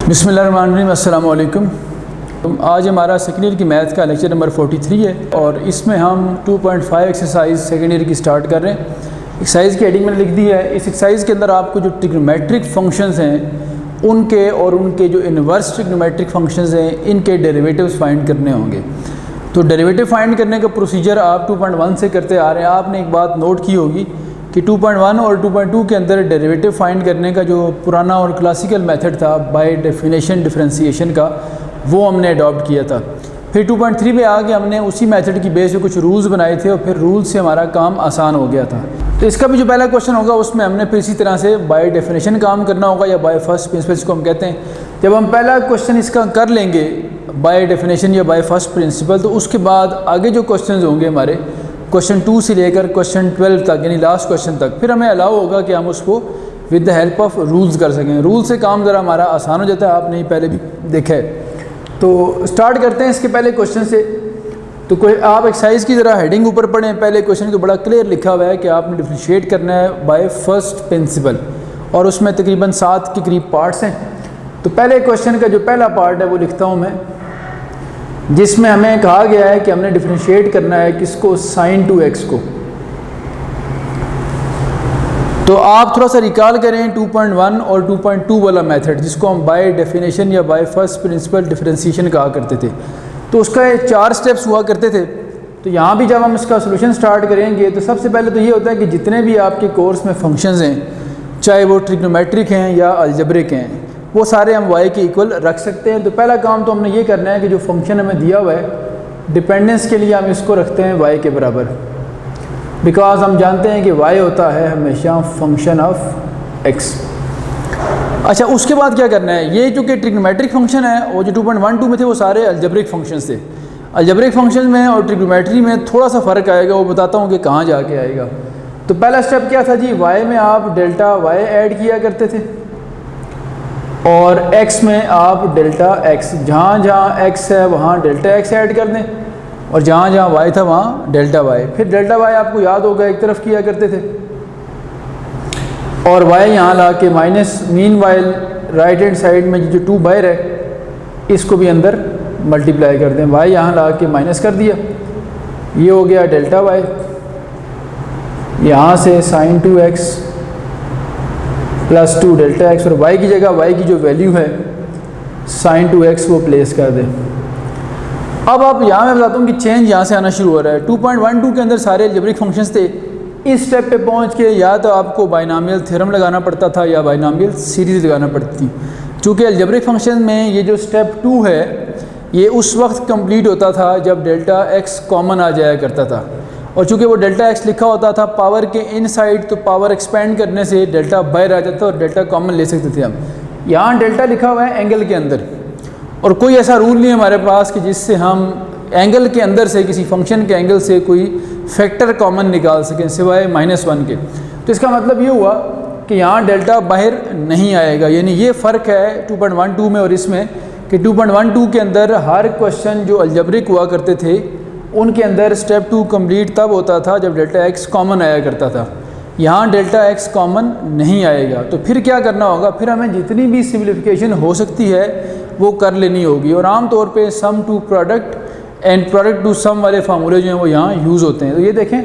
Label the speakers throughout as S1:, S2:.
S1: बिस्मिल्लाहिर्रहमानिर्रहीम, अस्सलामु अलैकुम। आज हमारा सेकेंड ईयर की मैथ का लेक्चर नंबर 43 है और इसमें हम 2.5 एक्सरसाइज सेकेंड ईयर की स्टार्ट कर रहे हैं। एक्सरसाइज की हेडिंग मैंने लिख दी है। इस एक्सरसाइज के अंदर आपको जो ट्रिग्नोमेट्रिक फंक्शंस हैं उनके और उनके जो इन्वर्स ट्रिग्नोमेट्रिक फंक्शंस हैं इनके डेरिवेटिव्स फाइंड करने होंगे। तो डेरिवेटिव फाइंड करने का प्रोसीजर आप 2.1 से करते आ रहे हैं। आपने एक बात नोट की होगी कि 2.1 और 2.2 के अंदर डेरिवेटिव फाइंड करने का जो पुराना और क्लासिकल मेथड था बाय डेफिनेशन डिफरेंशिएशन का, वो हमने अडॉप्ट किया था। फिर 2.3 पे आके हमने उसी मेथड की बेस पे कुछ रूल्स बनाए थे और फिर रूल्स से हमारा काम आसान हो गया था। तो इसका भी जो पहला क्वेश्चन होगा उसमें हमने फिर इसी तरह से बाय डेफिनेशन काम करना होगा या बाय फर्स्ट प्रिंसिपल जिसको हम कहते हैं। जब हम पहला क्वेश्चन इसका कर लेंगे बाय डेफिनेशन या बाय फर्स्ट प्रिंसिपल, तो उसके बाद आगे जो क्वेश्चन होंगे हमारे क्वेश्चन 2 से लेकर क्वेश्चन 12 तक यानी लास्ट क्वेश्चन तक, फिर हमें अलाउ होगा कि हम उसको with the help of rules कर सकें। रूल से काम ज़रा हमारा आसान हो जाता है, आपने पहले भी देखा है। तो स्टार्ट करते हैं इसके पहले क्वेश्चन से। तो कोई आप एक्सरसाइज की ज़रा हेडिंग ऊपर पढ़ें। पहले क्वेश्चन को बड़ा क्लियर लिखा हुआ है कि आपने डिफरेंशिएट करना है बाय फर्स्ट प्रिंसिपल और उसमें तकरीबन 7 के करीब पार्ट्स हैं। तो पहले क्वेश्चन का जो पहला पार्ट है वो लिखता हूँ मैं, जिसमें हमें कहा गया है कि हमने डिफरेंशिएट करना है किसको, sin 2x को। तो आप थोड़ा सा रिकॉल करें 2.1 और 2.2 वाला मेथड जिसको हम बाय डेफिनेशन या बाय फर्स्ट प्रिंसिपल डिफरेंशिएशन कहा करते थे। तो उसका 4 स्टेप्स हुआ करते थे। तो यहाँ भी जब हम इसका सोल्यूशन स्टार्ट करेंगे तो सबसे पहले तो ये होता है कि जितने भी आपके कोर्स में फंक्शंस हैं, चाहे वो ट्रिग्नोमेट्रिक हैं या अलजेब्रिक हैं, वो सारे हम y के इक्वल रख सकते हैं। तो पहला काम तो हमने ये करना है कि जो फंक्शन हमें दिया हुआ है डिपेंडेंस के लिए हम इसको रखते हैं y के बराबर, बिकॉज हम जानते हैं कि y होता है हमेशा फंक्शन ऑफ x। अच्छा, उसके बाद क्या करना है, ये जो कि ट्रिग्नोमेट्रिक फंक्शन है और जो 2.12 में थे वो सारे अलजेब्रिक फंक्शंस थे। अलजेब्रिक फंक्शन में और ट्रिग्नोमेट्री में थोड़ा सा फ़र्क आएगा, वो बताता हूँ कि कहाँ जाके आएगा। तो पहला स्टेप क्या था जी, y में आप डेल्टा y ऐड किया करते थे और x में आप डेल्टा x, जहाँ जहाँ x है वहाँ डेल्टा x ऐड कर दें और जहाँ जहाँ y था वहाँ डेल्टा y। फिर डेल्टा y आपको याद होगा एक तरफ किया करते थे और y यहाँ ला के minus, mean while right hand side में जो 2 बाहर है इसको भी अंदर मल्टीप्लाई कर दें। y यहाँ ला के माइनस कर दिया, ये हो गया डेल्टा y। यहाँ से sin 2x plus 2 delta x और y की जगह y की जो वैल्यू है sin 2x वो प्लेस कर दें। अब आप यहाँ मैं बताता हूँ कि चेंज यहाँ से आना शुरू हो रहा है। 2.12 के अंदर सारे अलजेब्रिक फंक्शंस थे। इस स्टेप पे पहुँच के या तो आपको बाइनोमियल थ्योरम लगाना पड़ता था या बाइनोमियल सीरीज़ लगाना पड़ती थी। चूँकि अलजेब्रिक फंक्शन में ये जो स्टेप 2 है ये उस वक्त कंप्लीट होता था जब डेल्टा x कॉमन आ जाया करता था, और चूँकि वो डेल्टा x लिखा होता था पावर के इनसाइड, तो पावर एक्सपेंड करने से डेल्टा बाहर आ जाता और डेल्टा कॉमन ले सकते थे हम। यहाँ डेल्टा लिखा हुआ है एंगल के अंदर और कोई ऐसा रूल नहीं है हमारे पास कि जिससे हम एंगल के अंदर से किसी फंक्शन के एंगल से कोई फैक्टर कॉमन निकाल सकें सिवाय -1 के। तो इसका मतलब ये हुआ कि यहाँ डेल्टा बाहर नहीं आएगा। यानी ये फ़र्क है 2.12 में और इसमें कि 2.12 के अंदर हर क्वेश्चन जो अलजेब्रिक हुआ करते थे उनके अंदर स्टेप 2 कंप्लीट तब होता था जब डेल्टा x कॉमन आया करता था। यहाँ डेल्टा x कॉमन नहीं आएगा तो फिर क्या करना होगा, फिर हमें जितनी भी सिम्प्लिफिकेशन हो सकती है वो कर लेनी होगी। और आम तौर पे sum to product and product to sum वाले फार्मूले जो हैं वो यहाँ यूज़ होते हैं। तो ये देखें,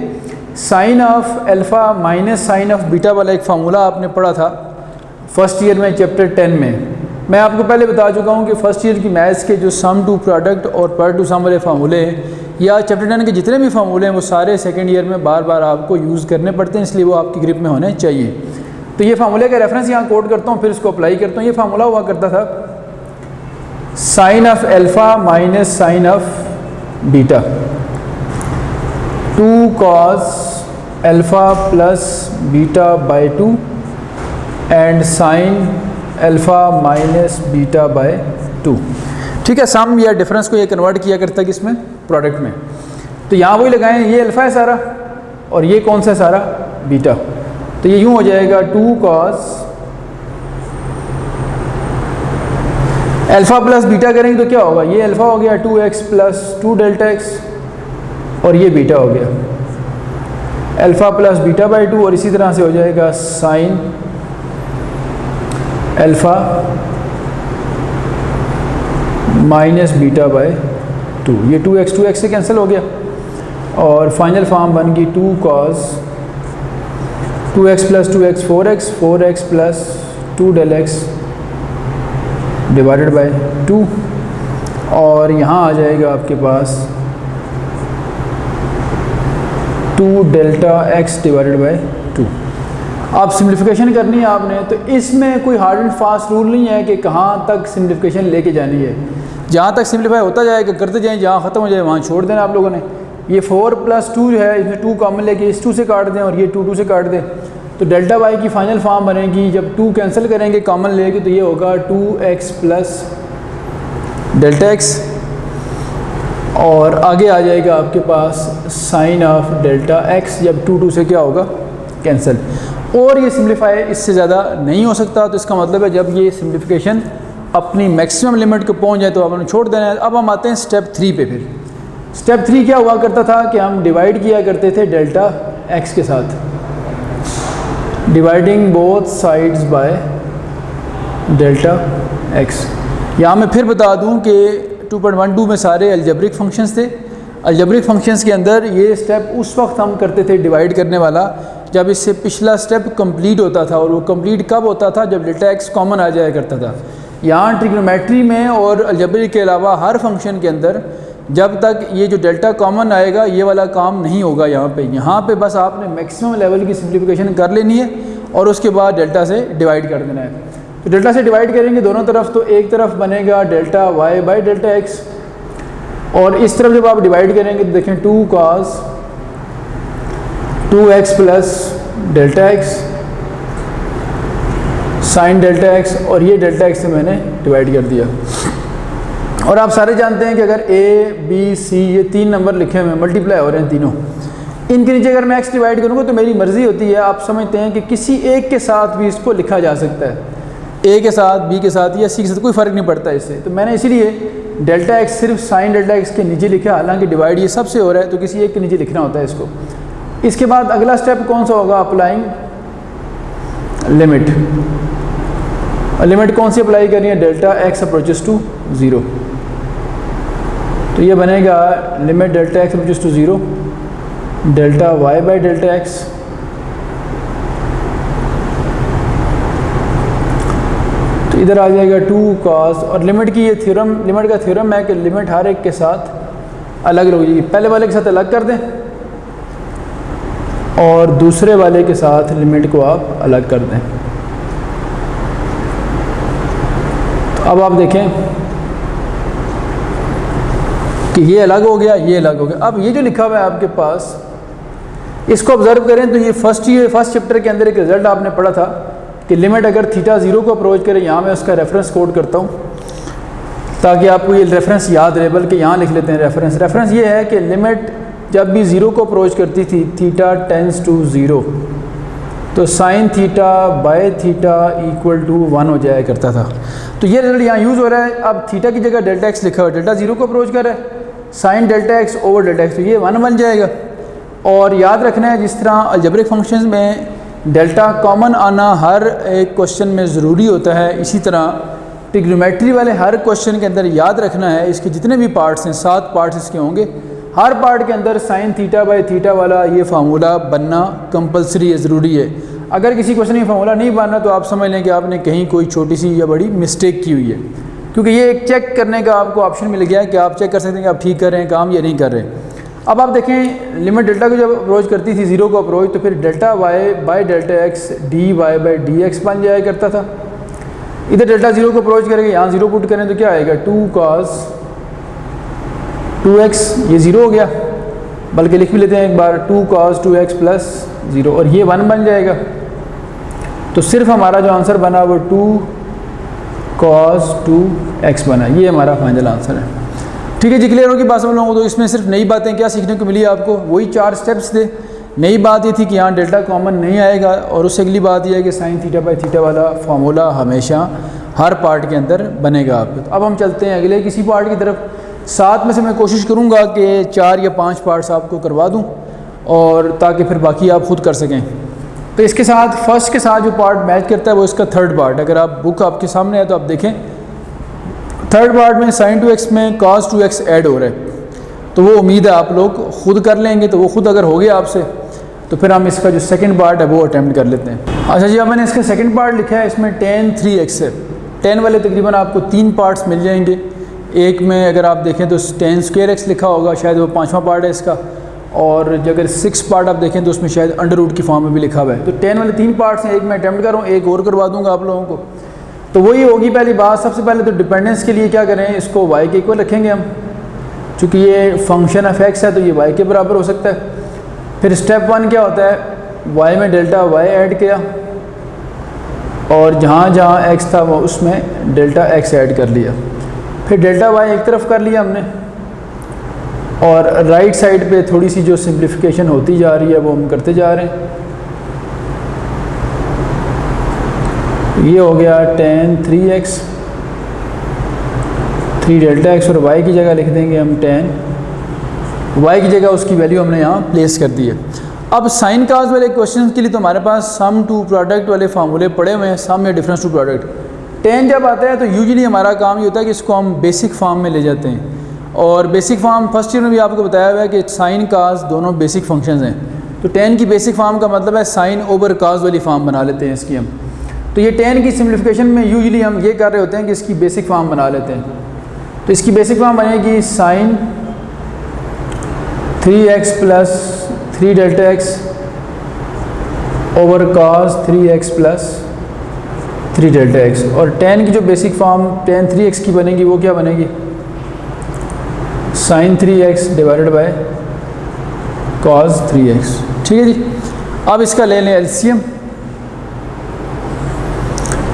S1: sine of alpha minus sine of beta वाला एक फार्मूला आपने पढ़ा था फर्स्ट ईयर में चैप्टर 10 में। मैं आपको पहले बता चुका हूँ कि फर्स्ट ईयर की मैथ्स के जो सम टू प्रोडक्ट और प्रोडक्ट टू सम वाले फार्मूले हैं या चैप्टर 10 के जितने भी फार्मूले हैं वो सारे सेकंड ईयर में बार बार आपको यूज़ करने पड़ते हैं, इसलिए वो आपकी ग्रिप में होने चाहिए। तो ये फार्मूले का रेफरेंस यहाँ कोट करता हूँ, फिर इसको अप्लाई करता हूँ। ये फार्मूला हुआ करता था sine of alpha minus sine of beta, 2 cos alpha plus beta by 2 and sine alpha minus beta by 2। ठीक है, सम या डिफरेंस को ये कन्वर्ट किया करता है किसमें, प्रोडक्ट में। तो यहाँ वही लगाएं, ये अल्फ़ा है सारा और ये कौन सा सारा, बीटा। तो ये यूँ हो जाएगा 2 cos अल्फ़ा प्लस बीटा करेंगे तो क्या होगा, ये अल्फ़ा हो गया 2x प्लस 2 डेल्टा x और ये बीटा हो गया अल्फ़ा प्लस बीटा बाई 2 और इसी तरह से हो जाएगा sign alpha minus beta by 2, ये 2x से कैंसिल हो गया और फाइनल फॉर्म बन गई 2 cos 2x plus 2x 4x plus 2 del x divided by 2 और यहाँ आ जाएगा आपके पास 2 डेल्टा x डिवाइडेड बाई 2। अब सिम्प्लिफिकेशन करनी है आपने, तो इसमें कोई हार्ड एंड फास्ट रूल नहीं है कि कहाँ तक सिम्प्लिफिकेशन लेके जानी है, जहाँ तक सिम्प्लीफाई होता जाएगा करते जाएं, जहाँ ख़त्म हो जाए वहाँ छोड़ देना आप लोगों ने। ये 4 प्लस 2 जो है इसमें 2 कॉमन लेके इस 2 से काट दें और ये 2 से काट दें, तो डेल्टा वाई की फाइनल फॉर्म बनेगी। जब 2 कैंसिल करेंगे कॉमन लेके तो ये होगा 2x प्लस डेल्टा x और आगे आ जाएगा आपके पास साइन ऑफ डेल्टा x, जब 2 से क्या होगा कैंसिल। और ये सिम्प्लीफाई इससे ज़्यादा नहीं हो सकता, तो इसका मतलब है जब ये सिम्प्लीफिकेशन अपनी मैक्सिमम लिमिट को पहुंच जाए तो आपने छोड़ देना है। अब हम आते हैं स्टेप 3 पे। फिर स्टेप 3 क्या हुआ करता था कि हम डिवाइड किया करते थे डेल्टा x के साथ, dividing both sides by delta x। यहाँ मैं फिर बता दूँ कि 2.12 में सारे अलजेब्रिक फंक्शंस थे। अलजेब्रिक फंक्शंस के अंदर ये स्टेप उस वक्त हम करते थे डिवाइड करने वाला जब इससे पिछला स्टेप कंप्लीट होता था, और वो कंप्लीट कब होता था, जब डेल्टा x कॉमन आ जाया करता था। यहाँ ट्रिग्नोमेट्री में और अलजेब्रिक के अलावा हर फंक्शन के अंदर जब तक ये जो डेल्टा कॉमन आएगा ये वाला काम नहीं होगा। यहाँ पे बस आपने मैक्सिमम लेवल की सिम्प्लिफिकेशन कर लेनी है और उसके बाद डेल्टा से डिवाइड कर देना है। तो डेल्टा से डिवाइड करेंगे दोनों तरफ, तो एक तरफ बनेगा delta y by delta x और इस तरफ जब आप डिवाइड करेंगे तो देखें 2 cos 2x plus delta x sine delta x और ये डेल्टा x से मैंने डिवाइड कर दिया। और आप सारे जानते हैं कि अगर a b c ये 3 नंबर लिखे हुए हैं, मल्टीप्लाई हो रहे हैं तीनों, इनके नीचे अगर मैं x डिवाइड करूँगा तो मेरी मर्ज़ी होती है। आप समझते हैं कि किसी एक के साथ भी इसको लिखा जा सकता है, a के साथ, b के साथ या c के साथ, कोई फ़र्क नहीं पड़ता इससे। तो मैंने इसीलिए डेल्टा x सिर्फ साइन डेल्टा x के नीचे लिखा, हालांकि डिवाइड ये सबसे हो रहा है तो किसी एक के नीचे लिखना होता है इसको। इसके बाद अगला स्टेप कौन सा होगा, अप्लाइंग लिमिट। लिमिट कौन सी अप्लाई करनी है, डेल्टा x अप्रोचेस टू 0। तो ये बनेगा limit delta x approaches to 0 delta y by delta x तो इधर आ जाएगा 2 cos, और लिमिट की ये थ्योरम, लिमिट का थ्योरम है कि लिमिट हर एक के साथ अलग हो जाएगी। पहले वाले के साथ अलग कर दें और दूसरे वाले के साथ लिमिट को आप अलग कर दें। तो अब आप देखें कि ये अलग हो गया, ये अलग हो गया। अब ये जो लिखा हुआ है आपके पास, इसको ऑब्जर्व करें तो ये फर्स्ट चैप्टर के अंदर एक रिजल्ट आपने पढ़ा था कि लिमिट अगर थीटा 0 को अप्रोच करे, यहाँ मैं उसका रेफरेंस कोड करता हूँ ताकि आपको ये रेफरेंस याद रहे, बल्कि यहाँ लिख लेते हैं रेफरेंस ये है कि लिमिट जब भी 0 को अप्रोच करती थी, थीटा टेंस टू 0, तो sine theta by theta equal to 1 हो जाया करता था। तो ये रिजल्ट यहाँ यूज़ हो रहा है। अब थीटा की जगह डेल्टा x लिखा हुआ है, डेल्टा 0 को अप्रोच कर रहा है, sine delta x over delta x, तो ये 1 बन जाएगा। और याद रखना है जिस तरह अलजेब्रिक फंक्शंस में डेल्टा कॉमन आना हर एक क्वेश्चन में ज़रूरी होता है, इसी तरह ट्रिग्नोमेट्री वाले हर क्वेश्चन के अंदर याद रखना है, इसके जितने भी पार्ट्स हैं, 7 पार्ट्स इसके होंगे, हर पार्ट के अंदर साइन थीटा बाय थीटा वाला ये फार्मूला बनना कंपलसरी है, ज़रूरी है। अगर किसी क्वेश्चन में फार्मूला नहीं बनना तो आप समझ लें कि आपने कहीं कोई छोटी सी या बड़ी मिस्टेक की हुई है, क्योंकि ये एक चेक करने का आपको ऑप्शन मिल गया है कि आप चेक कर सकते हैं कि आप ठीक कर रहे हैं काम या नहीं कर रहे हैं। अब आप देखें लिमिट डेल्टा को जब अप्रोच करती थी 0 को अप्रोच, तो फिर delta y by delta x dy by dx बन जाया करता था। इधर डेल्टा 0 को अप्रोच करेंगे, यहाँ 0 पुट करें तो क्या आएगा, 2 cos 2x, ये 0 हो गया, बल्कि लिख भी लेते हैं एक बार, 2 cos 2x प्लस 0, और ये 1 बन जाएगा। तो सिर्फ हमारा जो आंसर बना वो 2 cos 2x बना, ये हमारा फाइनल आंसर है। ठीक है जी, क्लियर होगी बात सब लोगों को। तो इसमें सिर्फ नई बातें क्या सीखने को मिली आपको, वही 4 स्टेप्स थे नई बात ये थी कि यहाँ डेल्टा कॉमन नहीं आएगा, और उससे अगली बात यह है कि साइन थीटा बाई थीटा वाला फार्मूला हमेशा हर पार्ट के अंदर बनेगा आपके। तो अब हम चलते हैं अगले किसी पार्ट की तरफ। 7 में से मैं कोशिश करूँगा कि 4 या 5 पार्ट्स आपको करवा दूँ, और ताकि फिर बाकी आप ख़ुद कर सकें। तो इसके साथ फर्स्ट के साथ जो पार्ट मैच करता है वो इसका थर्ड पार्ट। अगर आप बुक आपके सामने है तो आप देखें, थर्ड पार्ट में sin 2x में cos 2x ऐड हो रहा है, तो वो उम्मीद है आप लोग ख़ुद कर लेंगे। तो वो ख़ुद अगर हो गया आपसे तो फिर हम इसका जो सेकंड पार्ट है वो अटैम्प्ट कर लेते हैं। अच्छा जी, अब मैंने इसका सेकंड पार्ट लिखा है, इसमें tan 3x है। tan वाले तकरीबन आपको 3 पार्ट्स मिल जाएंगे। एक में अगर आप देखें तो tan स्क्वायर x लिखा होगा, शायद वो 5वां पार्ट है इसका, और अगर 6 पार्ट आप देखें तो उसमें शायद अंडर रूट की फॉर्म में भी लिखा हुआ है। तो 10 वाले 3 पार्ट्स हैं, एक मैं अटैम्प्ट कर रहा हूँ, एक और करवा दूँगा आप लोगों को। तो वही होगी पहली बात। सबसे पहले तो डिपेंडेंस के लिए क्या करें, इसको y के इक्वल रखेंगे हम, चूँकि ये फंक्शन ऑफ x है तो ये y के बराबर हो सकता है। फिर स्टेप 1 क्या होता है, y में डेल्टा y ऐड किया, और जहाँ जहाँ x था वो उसमें डेल्टा x ऐड कर लिया। फिर डेल्टा y एक तरफ कर लिया हमने, और राइट साइड पे थोड़ी सी जो सिंप्लीफिकेशन होती जा रही है वो हम करते जा रहे हैं। ये हो गया tan 3x, 3 डेल्टा x, और y की जगह लिख देंगे हम tan, y की जगह उसकी वैल्यू हमने यहाँ प्लेस कर दी है। अब साइन काज वाले क्वेश्चन के लिए तो हमारे पास सम टू प्रोडक्ट वाले फार्मूले पड़े हुए हैं, सम या डिफरेंस टू प्रोडक्ट। tan जब आता है तो यूजुअली हमारा काम ये होता है कि इसको हम बेसिक फॉर्म में ले जाते हैं, और बेसिक फॉर्म फर्स्ट ईयर में भी आपको बताया हुआ है कि साइन काज दोनों बेसिक फंक्शंस हैं। तो tan की बेसिक फॉर्म का मतलब है साइन ओवर काज वाली फॉर्म बना लेते हैं इसकी हम। तो ये tan की सिम्प्लिफिकेशन में यूजुअली हम ये कर रहे होते हैं कि इसकी बेसिक फॉर्म बना लेते हैं। तो इसकी बेसिक फॉर्म बनेगी sine 3x plus 3 delta x over cos 3x plus 3 delta x, और tan की जो बेसिक फॉर्म tan 3x की बनेगी वो क्या बनेगी, sine 3x divided by cos 3x। ठीक है जी। अब इसका ले लें एलसीएम।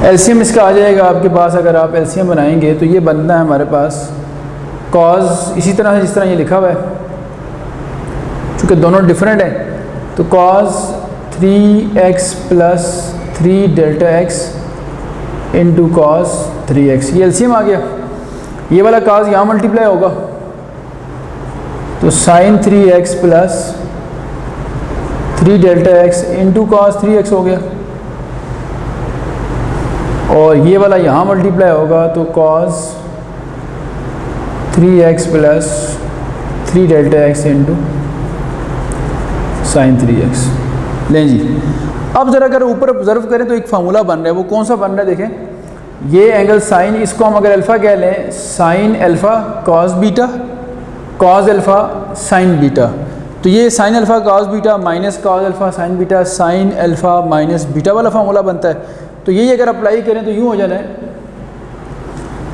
S1: एलसीएम इसका आ जाएगा आपके पास, अगर आप एलसीएम बनाएंगे तो ये बनना है हमारे पास cos, इसी तरह से जिस तरह ये लिखा हुआ है, चूँकि दोनों डिफरेंट हैं, तो cos 3x plus 3 delta x into cos 3x, ये एलसीएम आ गया। ये वाला cos यहाँ मल्टीप्लाई होगा, तो sine 3x plus 3 delta x into cos 3x हो गया, और ये वाला यहाँ मल्टीप्लाई होगा तो cos 3x plus 3 delta x into sine 3x। लें जी, अब ज़रा अगर ऊपर ऑब्जर्व करें तो एक फार्मूला बन रहा है, वो कौन सा बन रहा है देखें। ये एंगल साइन, इसको हम अगर अल्फ़ा कह लें, sign alpha cos beta, cos alpha sine beta. तो ये sign alpha cos beta minus cos alpha sine beta, sign alpha minus beta वाला फार्मूला बनता है। तो यही अगर अप्लाई करें तो यूँ हो जाना है,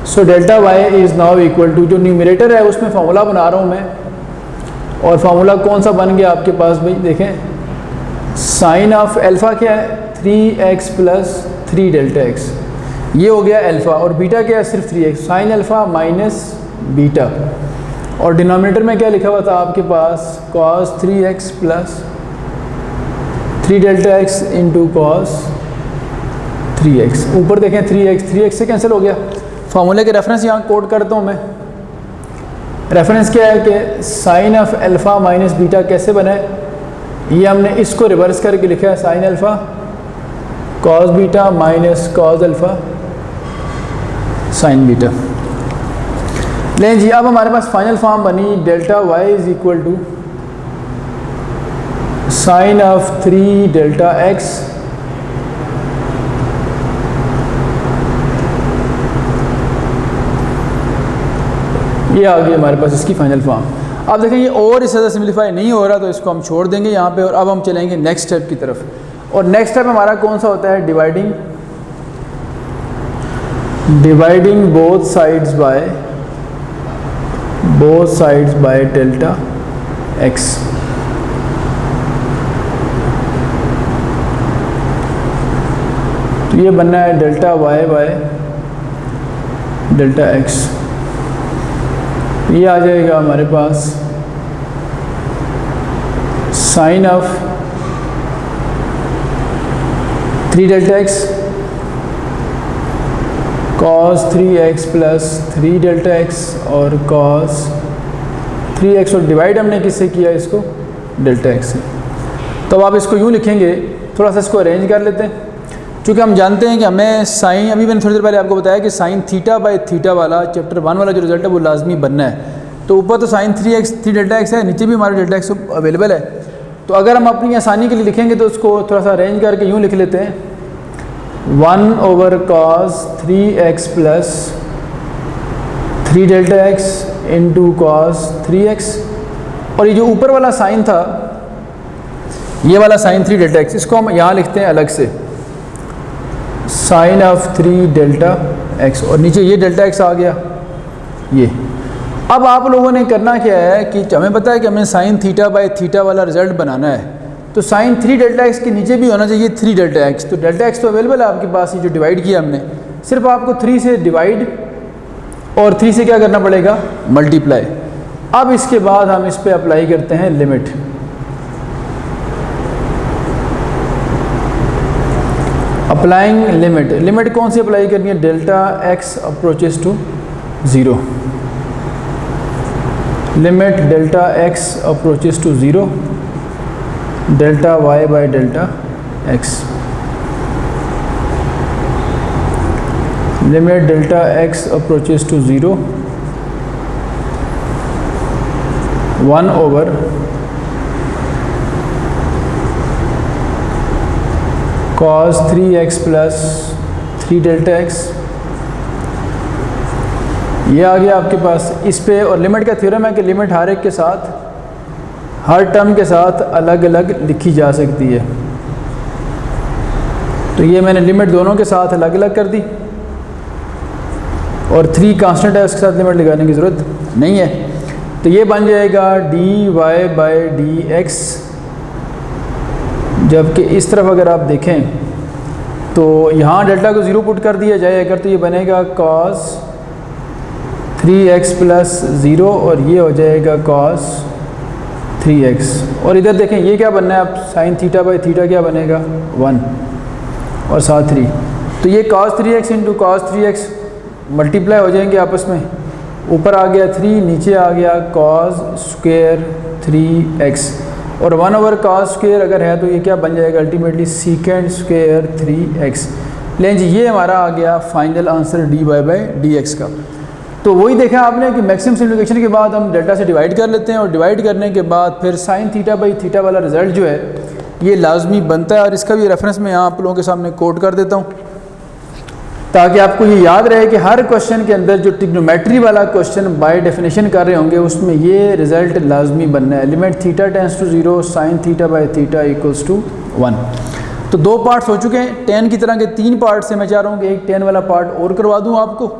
S1: so delta y is now equal to, जो न्यूमरेटर है उसमें फार्मूला बना रहा हूँ मैं, और फार्मूला कौन सा बन गया आपके पास भाई, देखें साइन ऑफ अल्फ़ा क्या है 3x प्लस 3 डेल्टा x, ये हो गया अल्फ़ा, और बीटा क्या है सिर्फ 3x, sign alpha minus beta, और डिनोमिनेटर में क्या लिखा हुआ था आपके पास cos 3x plus 3 delta x into cos 3x। ऊपर देखें 3x से कैंसिल हो गया। फार्मूले के रेफरेंस यहाँ कोड करता हूँ मैं। रेफरेंस क्या है कि sine of alpha minus beta कैसे बना है, ये हमने इसको रिवर्स करके लिखा है, sine alpha cos beta minus cos alpha sine beta. लें जी, अब हमारे पास फाइनल फॉर्म बनी delta y is equal to sine of 3 delta x ये आ गई हमारे पास इसकी फाइनल फॉर्म। अब देखें ये और इससे ज़्यादा सिम्प्लीफाई नहीं हो रहा, तो इसको हम छोड़ देंगे यहाँ पे, और अब हम चलेंगे नेक्स्ट स्टेप की तरफ। और नेक्स्ट स्टेप हमारा कौन सा होता है, dividing both sides by delta x। तो ये बनना है delta y by delta x। ये आ जाएगा हमारे पास sine of 3 delta X cos 3x plus 3 delta X और cos 3x, और डिवाइड हमने किससे किया इसको, डेल्टा एक्स से। तो अब आप इसको यूँ लिखेंगे, थोड़ा सा इसको अरेंज कर लेते हैं। चूँकि हम जानते हैं कि हमें साइन, अभी मैंने थोड़ी देर पहले आपको बताया कि साइन थीटा बाई थीटा वाला चैप्टर 1 वाला जो रिजल्ट है वो लाजमी बनना है। तो ऊपर तो साइन 3 डेल्टा एक्स है, नीचे भी हमारा डेल्टा एक्स अवेलेबल है। तो अगर हम अपनी आसानी के लिए लिखेंगे तो उसको थोड़ा सा अरेंज करके यूँ लिख लेते हैं, 1 over cos 3x plus 3 delta x into cos 3x, और ये जो ऊपर वाला साइन था, ये वाला साइन 3 डेल्टा एक्स, इसको हम यहाँ लिखते हैं अलग से, साइन ऑफ 3 डेल्टा एक्स, और नीचे ये डेल्टा एक्स आ गया ये। अब आप लोगों ने करना क्या है कि हमें पता है कि हमें साइन थीटा बाई थीटा वाला रिजल्ट बनाना है, तो साइन 3 डेल्टा एक्स के नीचे भी होना चाहिए 3 डेल्टा एक्स। तो डेल्टा एक्स तो अवेलेबल है आपके पास, ये जो डिवाइड किया हमने, सिर्फ आपको 3 से डिवाइड और 3 से क्या करना पड़ेगा, मल्टीप्लाई। अब इसके बाद हम इस पर अप्लाई करते हैं लिमिट। अप्लाइंग लिमिट, लिमिट कौन सी अप्लाई करनी है, delta x approaches to 0, limit delta x approaches to 0 delta y by delta x, limit delta x approaches to 0 1 over cos 3x plus 3 delta x, ये आ गया आपके पास इस पे। और लिमिट का थ्योरम है कि लिमिट हर एक के साथ, हर टर्म के साथ अलग अलग लिखी जा सकती है। तो ये मैंने लिमिट दोनों के साथ अलग अलग कर दी, और 3 कांस्टेंट है, उसके साथ लिमिट लगाने की ज़रूरत नहीं है। तो ये बन जाएगा d y by d x, जबकि इस तरफ अगर आप देखें तो यहाँ डेल्टा को 0 पुट कर दिया जाए अगर, तो ये बनेगा cos 3x प्लस 0, और ये हो जाएगा cos 3x। और इधर देखें ये क्या बनना है, अब साइन थीटा बाई थीटा क्या बनेगा, 1 और साथ 3। तो ये cos 3x into cos 3x multiply हो जाएंगे आपस में, ऊपर आ गया 3, नीचे आ गया cos स्क्वायर 3x, और 1 ओवर cos स्क्वायर अगर है तो ये क्या बन जाएगा अल्टीमेटली सीकेंड स्क्वायर 3x। लें जी, ये हमारा आ गया final answer d y by d x का। तो वही देखा आपने कि मैक्सिमम सिम्प्लिफिकेशन के बाद हम डेल्टा से डिवाइड कर लेते हैं, और डिवाइड करने के बाद फिर साइन थीटा बाई थीटा वाला रिजल्ट जो है ये लाजमी बनता है। और इसका भी रेफरेंस मैं यहाँ आप लोगों के सामने कोट कर देता हूँ, ताकि आपको ये याद रहे कि हर क्वेश्चन के अंदर जो ट्रिग्नोमेट्री वाला क्वेश्चन बाय डेफिनेशन कर रहे होंगे उसमें ये रिजल्ट लाजमी बनना है, limit theta tends to 0 sine theta by theta equals to 1। तो 2 पार्ट्स हो चुके हैं, 10 की तरह के 3 पार्ट से मैं चाह रहा हूँ कि एक 10 वाला पार्ट और करवा दूँ आपको,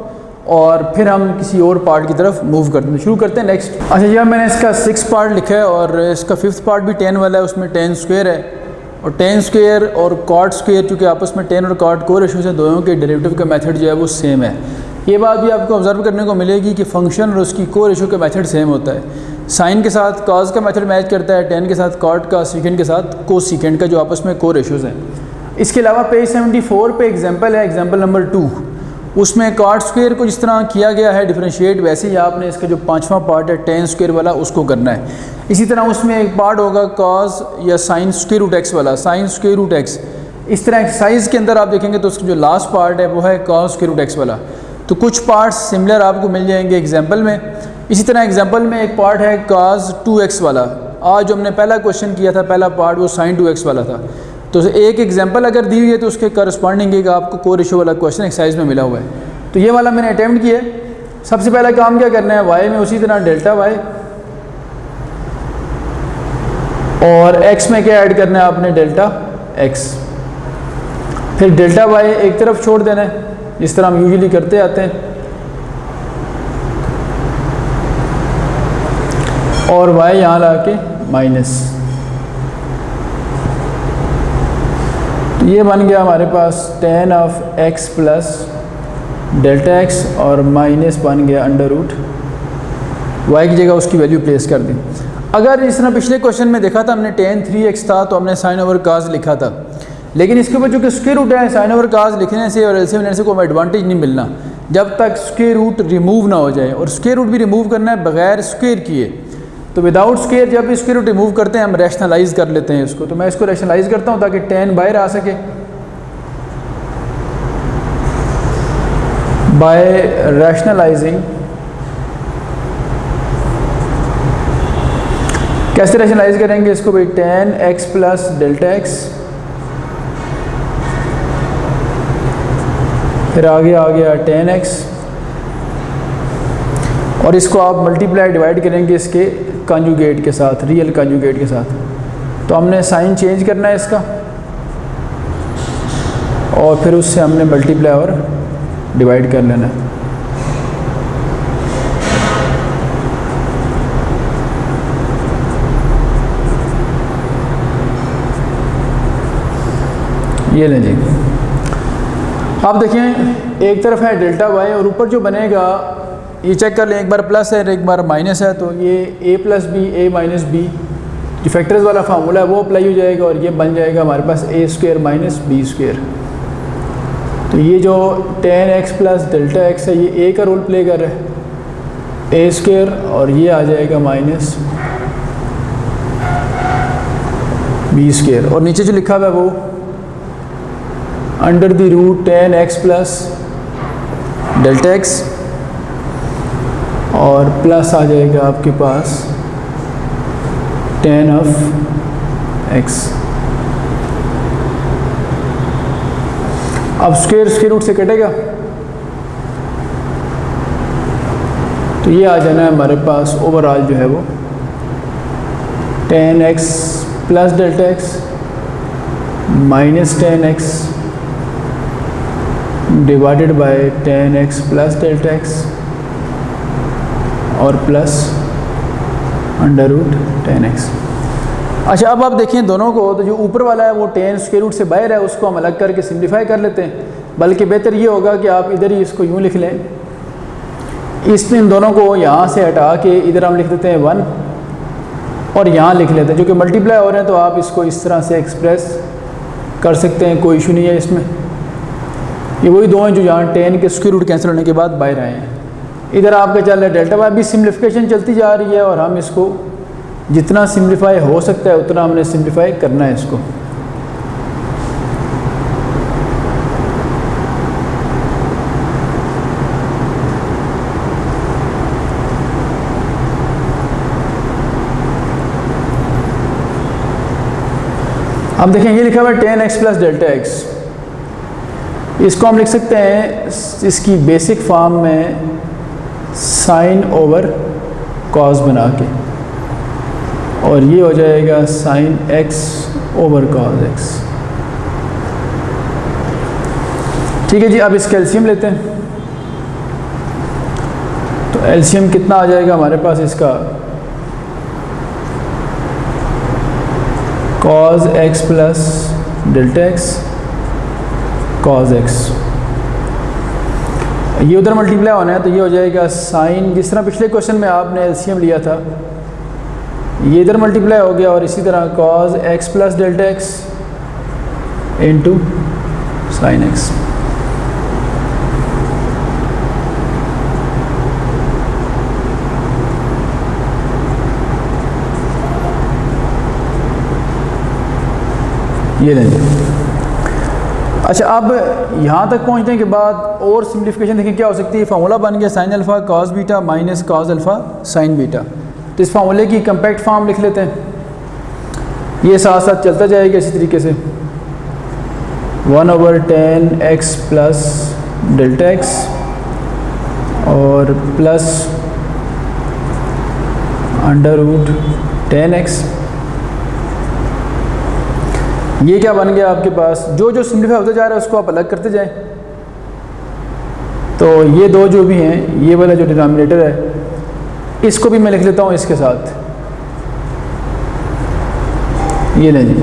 S1: और फिर हम किसी और पार्ट की तरफ मूव करते हैं, शुरू करते हैं नेक्स्ट। अच्छा जी, मैंने इसका 6 पार्ट लिखा है, और इसका 5th पार्ट भी 10 वाला है, उसमें 10 स्क्वायर है, और 10 स्क्वायर और कॉट स्क्वायर चूँकि आपस में 10 और कॉट को रेशो से दोनों के डेरिवेटिव का मेथड जो है वो सेम है। ये बात भी आपको ऑब्जर्व करने को मिलेगी कि फंक्शन और उसकी को रेशो का मेथड सेम होता है। साइन के साथ कॉस का मेथड मैच करता है, 10 के साथ कॉट का, सीकेंड के साथ को सीकेंड का, जो आपस में को रेशोज़ हैं। इसके अलावा पेज 74 पे एग्जाम्पल है, एग्जाम्पल नंबर 2, उसमें कॉट स्क्वायर को जिस तरह किया गया है डिफरेंशिएट, वैसे ही आपने इसका जो 5वां पार्ट है 10 स्क्वायर वाला उसको करना है। इसी तरह उसमें एक पार्ट होगा कॉस या साइन स्क्वायर रूट एक्स वाला, साइन स्क्वायर रूट एक्स। इस तरह एक्सरसाइज के अंदर आप देखेंगे तो उसका जो लास्ट पार्ट है वो है कॉस स्क्वायर रूट एक्स वाला। तो कुछ पार्ट्स सिमिलर आपको मिल जाएंगे एग्जाम्पल में। इसी तरह एग्जाम्पल में एक पार्ट है कॉस 2x वाला, आज जो हमने पहला क्वेश्चन किया था पहला पार्ट वो साइन 2x वाला था। तो एक एग्जाम्पल अगर दी हुई है तो उसके करस्पॉन्डिंग एक आपको को रेशो वाला क्वेश्चन एक्सरसाइज में मिला हुआ है। तो ये वाला मैंने अटैम्प्ट किया। सबसे पहला काम क्या करना है, y में उसी तरह डेल्टा y, और x में क्या ऐड करना है आपने, डेल्टा x। फिर डेल्टा y एक तरफ छोड़ देना है जिस तरह हम यूजुअली करते आते हैं, और y यहाँ ला के माइनस। तो ये बन गया हमारे पास tan of x plus delta x, और माइनस बन गया अंडर रूट y की जगह उसकी वैल्यू प्लेस कर दी। अगर इस तरह पिछले क्वेश्चन में देखा था हमने tan 3x था तो हमने साइन ओवर cos लिखा था, लेकिन इसके ऊपर चूँकि स्क्वायर रूट है, साइन ओवर काज लिखने से और एलसीएम लेने से कोई एडवांटेज नहीं मिलना जब तक स्क्वायर रूट रिमूव ना हो जाए। और स्क्वायर रूट भी रिमूव करना है बगैर स्क्वायर किए। तो विदाउट स्क्वायर जब स्क्वायर रूट रिमूव करते हैं हम रैशनलाइज कर लेते हैं इसको। तो मैं इसको रैशनलाइज करता हूँ ताकि tan बाहर आ सके। बाय रैशनलाइजिंग, कैसे रैशनलाइज करेंगे इसको भाई, tan x plus delta x, फिर आगे आ गया tan x, और इसको आप मल्टीप्लाई डिवाइड करेंगे इसके कंजुगेट के साथ, रियल कंजुगेट के साथ। तो हमने साइन चेंज करना है इसका और फिर उससे हमने मल्टीप्लाई और डिवाइड कर लेना है। ये लें जी। आप देखें एक तरफ है डेल्टा वाई और ऊपर जो बनेगा ये चेक कर लें, एक बार प्लस है एक बार माइनस है। तो ये a plus b, a minus b जो फैक्टर्स वाला फार्मूला है वो अप्लाई हो जाएगा और ये बन जाएगा हमारे पास a square minus b square. तो ये जो tan x plus delta x है ये a का रोल प्ले कर रहा है, a स्क्वायर, और ये आ जाएगा माइनस बी स्क्वायर। और नीचे जो लिखा हुआ है वो under the root tan x plus delta x, और प्लस आ जाएगा आपके पास tan ऑफ x। अब स्क्वायर रूट से कटेगा तो ये आ जाना है हमारे पास ओवरऑल जो है वो tan x plus delta x minus tan x divided by tan x plus delta x और plus under root tan x। अच्छा अब आप देखें दोनों को, तो जो ऊपर वाला है वो tan स्क्वायर रूट से बाहर है, उसको हम अलग करके सिम्प्लीफाई कर लेते हैं। बल्कि बेहतर ये होगा कि आप इधर ही इसको यूँ लिख लें, इसमें इन दोनों को यहाँ से हटा के इधर हम लिख देते हैं 1 और यहाँ लिख लेते हैं, जो कि मल्टीप्लाई हो रहे हैं। तो आप इसको इस तरह से एक्सप्रेस कर सकते हैं, कोई इशू नहीं है इसमें। ये वही दो हैं जो यहाँ tan के स्क्वायर रूट कैंसिल होने के बाद बाहर आए हैं। इधर आपका चल रहा है डेल्टा वाई, अभी सिम्प्लिफिकेशन चलती जा रही है और हम इसको जितना सिम्प्लीफाई हो सकता है उतना हमने सिम्प्लीफाई करना है इसको। अब देखें ये लिखा हुआ है tan x plus delta x, इसको हम लिख सकते हैं इसकी बेसिक फॉर्म में साइन ओवर कॉस बना के, और ये हो जाएगा sine x over cos x। ठीक है जी, अब इसका एलसीएम लेते हैं। तो एलसीएम कितना आ जाएगा हमारे पास इसका, cos x plus delta x cos x, ये उधर मल्टीप्लाई होना है तो ये हो जाएगा साइन, जिस तरह पिछले क्वेश्चन में आपने एलसीएम लिया था ये इधर मल्टीप्लाई हो गया, और इसी तरह cos x plus delta x into sine x। ये लेंगे। अच्छा अब यहाँ तक पहुँचने के बाद और सिम्प्लिफिकेशन देखें क्या हो सकती है। फार्मूला बन गया sign alpha cos beta minus cos alpha sine beta. तो इस फार्मूले की कम्पैक्ट फॉर्म लिख लेते हैं, ये साथ साथ चलता जाएगा इसी तरीके से। 1/tan x plus delta x और plus under root tan x। ये क्या बन गया आपके पास, जो जो सिम्प्लीफाई होता जा रहा है उसको आप अलग करते जाएं। तो ये दो जो भी हैं, ये वाला जो डिनोमिनेटर है इसको भी मैं लिख लेता हूँ इसके साथ, ये लें जी।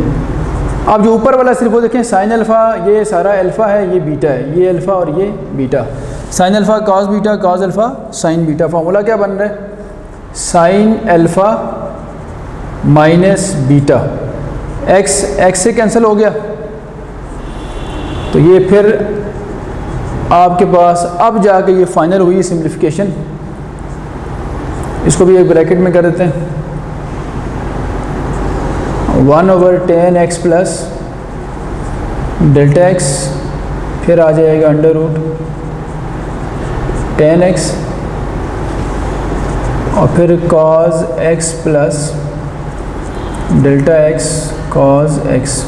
S1: अब जो ऊपर वाला सिर्फ वो देखें साइन अल्फ़ा, ये सारा अल्फ़ा है, ये बीटा है, ये अल्फ़ा और ये beta. Sign alpha cos beta cos alpha sine beta. Formula क्या बन रहा है, sine alpha minus beta, x से कैंसिल हो गया तो ये फिर आपके पास अब जाके ये फाइनल हुई सिंप्लीफिकेशन। इसको भी एक ब्रैकेट में कर देते हैं, 1/10x प्लस डेल्टा x, फिर आ जाएगा अंडर रूट 10x और फिर cos x plus delta x cos x।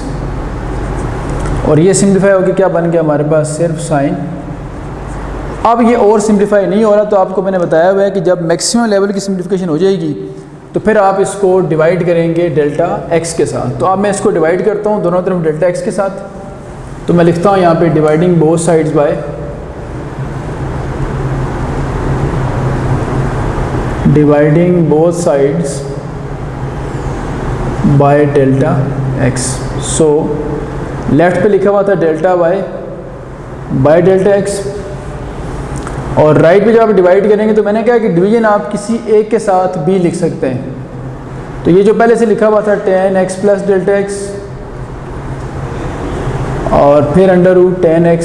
S1: और ये सिंप्लीफाई होकर क्या बन गया हमारे पास, सिर्फ साइन। अब ये और सिंप्लीफाई नहीं हो रहा, तो आपको मैंने बताया हुआ है कि जब मैक्सिमम लेवल की सिंप्लीफिकेशन हो जाएगी तो फिर आप इसको डिवाइड करेंगे डेल्टा x के साथ। तो अब मैं इसको डिवाइड करता हूँ दोनों तरफ डेल्टा x के साथ। तो मैं लिखता हूँ यहाँ पे dividing both sides by delta x। So left पे लिखा हुआ था delta y by delta x, और राइट पे जब आप डिवाइड करेंगे तो मैंने कहा कि डिवीजन आप किसी एक के साथ भी लिख सकते हैं। तो ये जो पहले से लिखा हुआ था 10x प्लस डेल्टा x और फिर अंडर रूट 10x,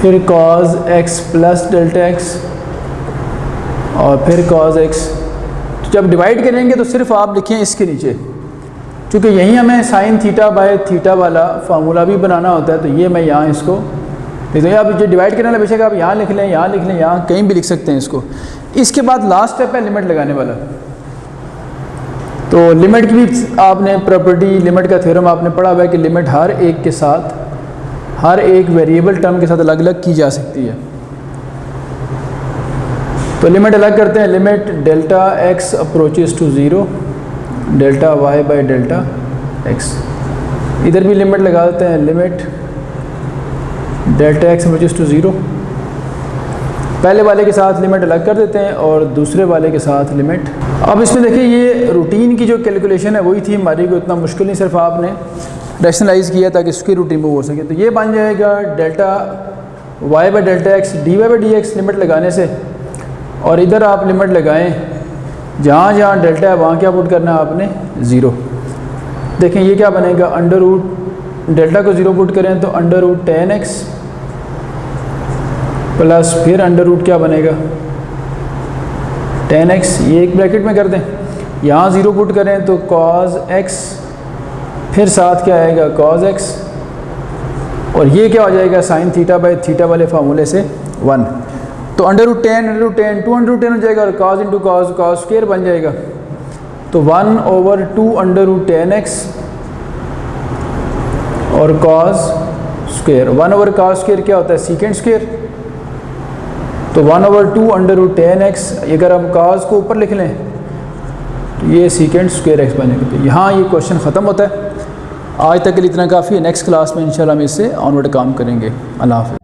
S1: फिर cos x plus delta x और फिर cos x। तो जब डिवाइड करेंगे तो सिर्फ आप लिखें इसके नीचे, क्योंकि यहीं हमें साइन थीटा बाय थीटा वाला फार्मूला भी बनाना होता है। तो ये मैं यहाँ इसको तो आप जो डिवाइड करने वाला बेशक आप यहाँ लिख लें, यहाँ लिख लें, यहाँ कहीं भी लिख सकते हैं इसको। इसके बाद लास्ट स्टेप है लिमिट लगाने वाला। तो लिमिट की भी आपने प्रॉपर्टी, लिमिट का थ्योरम आपने पढ़ा हुआ है कि लिमिट हर एक के साथ, हर एक वेरिएबल टर्म के साथ अलग अलग की जा सकती है। तो लिमिट अलग करते हैं, limit delta x approaches to 0 delta y by delta x। इधर भी लिमिट लगा देते हैं, limit delta x approaches to 0। पहले वाले के साथ लिमिट अलग कर देते हैं और दूसरे वाले के साथ लिमिट। अब इसमें देखिए ये रूटीन की जो कैलकुलेशन है वही थी हमारी, को इतना मुश्किल नहीं, सिर्फ आपने रैशनलाइज़ किया ताकि इसकी रूटीन मूव हो सके। तो ये बन जाएगा delta y by delta x dy by dx limit लगाने से, और इधर आप लिमिट लगाएं जहाँ जहाँ डेल्टा है वहाँ क्या पुट करना है आपने 0। देखें ये क्या बनेगा, अंडर रूट डेल्टा को 0 पुट करें तो अंडर रूट 10x प्लस फिर अंडर रूट क्या बनेगा 10x, ये एक ब्रैकेट में कर दें, यहाँ 0 पुट करें तो cos x, फिर साथ क्या आएगा cos x, और ये क्या हो जाएगा साइन थीटा बाई थीटा वाले फार्मूले से 1। तो under root 10 under root 10 2 under root 10 हो जाएगा, और cos into cos cos square बन जाएगा। तो 1/2 अंडर रूट 10x और cos स्क्वेयर, 1/cos स्क्वेयर क्या होता है सीकेंड स्क्वेयर। तो 1/2 अंडर रूट 10x, अगर हम cos को ऊपर लिख लें तो ये सीकेंड स्क्वेयर x बनेगा। तो यहाँ ये क्वेश्चन ख़त्म होता है। आज तक के लिए इतना काफ़ी है, नेक्स्ट क्लास में इंशाल्लाह हम इससे ऑनवर्ड काम करेंगे। अल्लाह हाफ़िज़।